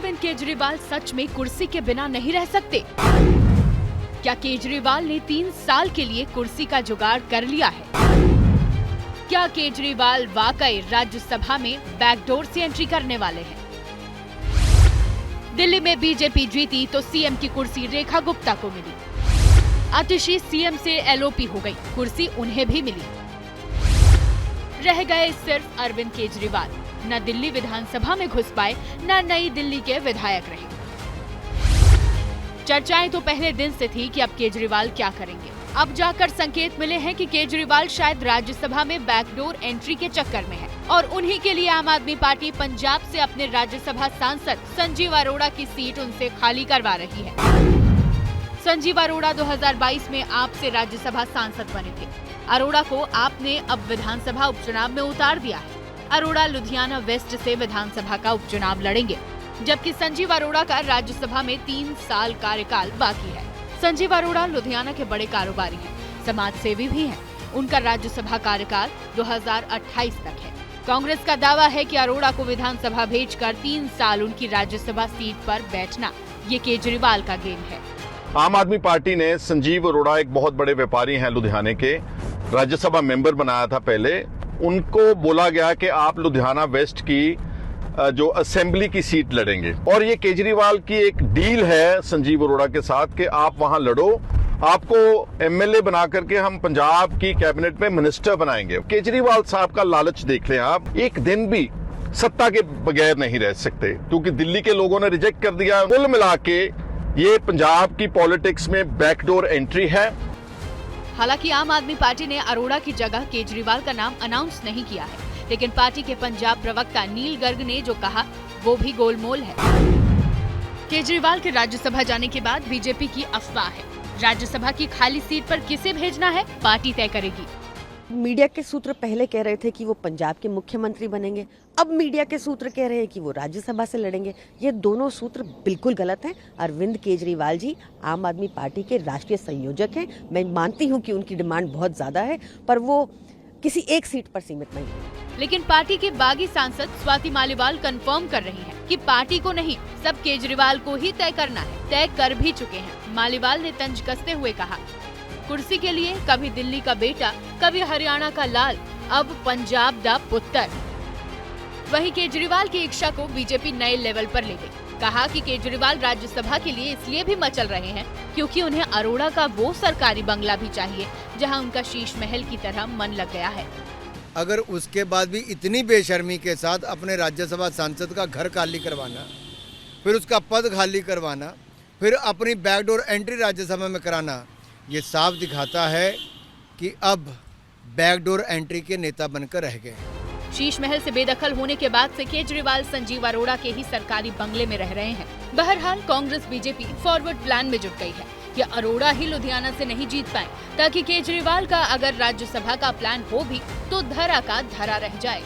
अरविंद केजरीवाल सच में कुर्सी के बिना नहीं रह सकते? क्या केजरीवाल ने 3 साल के लिए कुर्सी का जुगाड़ कर लिया है? क्या केजरीवाल वाकई राज्यसभा में बैकडोर से एंट्री करने वाले हैं? दिल्ली में बीजेपी जीती तो सीएम की कुर्सी रेखा गुप्ता को मिली। आतिशी सीएम से एलओपी हो गई, कुर्सी उन्हें भी मिली। रह गए सिर्फ अरविंद केजरीवाल, न दिल्ली विधानसभा में घुस पाए, न नई दिल्ली के विधायक रहे। चर्चाएं तो पहले दिन से थी कि अब केजरीवाल क्या करेंगे। अब जाकर संकेत मिले हैं कि केजरीवाल शायद राज्यसभा में बैकडोर एंट्री के चक्कर में है और उन्हीं के लिए आम आदमी पार्टी पंजाब से अपने राज्यसभा सांसद संजीव अरोड़ा की सीट उनसे खाली करवा रही है। संजीव अरोड़ा 2022 में आप से राज्यसभा सांसद बने थे। अरोड़ा को आपने अब विधानसभा उपचुनाव में उतार दिया है। अरोड़ा लुधियाना वेस्ट से विधानसभा का उपचुनाव लड़ेंगे, जबकि संजीव अरोड़ा का राज्यसभा में 3 साल कार्यकाल बाकी है। संजीव अरोड़ा लुधियाना के बड़े कारोबारी हैं, समाज सेवी भी हैं। उनका राज्यसभा कार्यकाल 2028 तक है। कांग्रेस का दावा है कि अरोड़ा को विधानसभा भेजकर 3 साल उनकी राज्यसभा सीट पर बैठना ये केजरीवाल का गेम है। आम आदमी पार्टी ने संजीव अरोड़ा, एक बहुत बड़े व्यापारी हैं लुधियाने के, राज्यसभा मेंबर बनाया था पहले। उनको बोला गया कि आप लुधियाना वेस्ट की जो असेंबली की सीट लड़ेंगे और ये केजरीवाल की एक डील है संजीव अरोड़ा के साथ कि आप वहां लड़ो, आपको एमएलए बना करके हम पंजाब की कैबिनेट में मिनिस्टर बनाएंगे। केजरीवाल साहब का लालच देख लें आप, एक दिन भी सत्ता के बगैर नहीं रह सकते क्योंकि दिल्ली के लोगों ने रिजेक्ट कर दिया। कुल मिला के ये पंजाब की पॉलिटिक्स में बैकडोर एंट्री है। हालांकि आम आदमी पार्टी ने अरोड़ा की जगह केजरीवाल का नाम अनाउंस नहीं किया है, लेकिन पार्टी के पंजाब प्रवक्ता नील गर्ग ने जो कहा वो भी गोलमोल है। केजरीवाल के राज्यसभा जाने के बाद बीजेपी की अफवाह है, राज्यसभा की खाली सीट पर किसे भेजना है पार्टी तय करेगी। मीडिया के सूत्र पहले कह रहे थे कि वो पंजाब के मुख्यमंत्री बनेंगे, अब मीडिया के सूत्र कह रहे हैं कि वो राज्यसभा से लड़ेंगे। ये दोनों सूत्र बिल्कुल गलत हैं। अरविंद केजरीवाल जी आम आदमी पार्टी के राष्ट्रीय संयोजक हैं। मैं मानती हूँ कि उनकी डिमांड बहुत ज्यादा है, पर वो किसी एक सीट पर सीमित नहीं है। लेकिन पार्टी के बागी सांसद स्वाति मालीवाल कंफर्म कर रही हैं कि पार्टी को नहीं, सब केजरीवाल को ही तय करना है, तय कर भी चुके हैं। मालीवाल ने तंज कसते हुए कहा, कुर्सी के लिए कभी दिल्ली का बेटा, कभी हरियाणा का लाल, अब पंजाब दा पुत्र। वहीं केजरीवाल की इच्छा को बीजेपी नए लेवल पर ले गई। कहा कि केजरीवाल राज्यसभा के लिए इसलिए भी मचल रहे हैं क्योंकि उन्हें अरोड़ा का वो सरकारी बंगला भी चाहिए जहां उनका शीश महल की तरह मन लग गया है। अगर उसके बाद भी इतनी बेशर्मी के साथ अपने राज्यसभा सांसद का घर खाली करवाना, फिर उसका पद खाली करवाना, फिर अपनी बैकडोर एंट्री राज्यसभा में कराना, ये साफ दिखाता है कि अब बैकडोर एंट्री के नेता बनकर रह गए। शीश महल से बेदखल होने के बाद से केजरीवाल संजीव अरोड़ा के ही सरकारी बंगले में रह रहे हैं। बहरहाल कांग्रेस बीजेपी फॉरवर्ड प्लान में जुट गई है कि अरोड़ा ही लुधियाना से नहीं जीत पाए, ताकि केजरीवाल का अगर राज्यसभा का प्लान हो भी तो धरा का धरा रह जाए।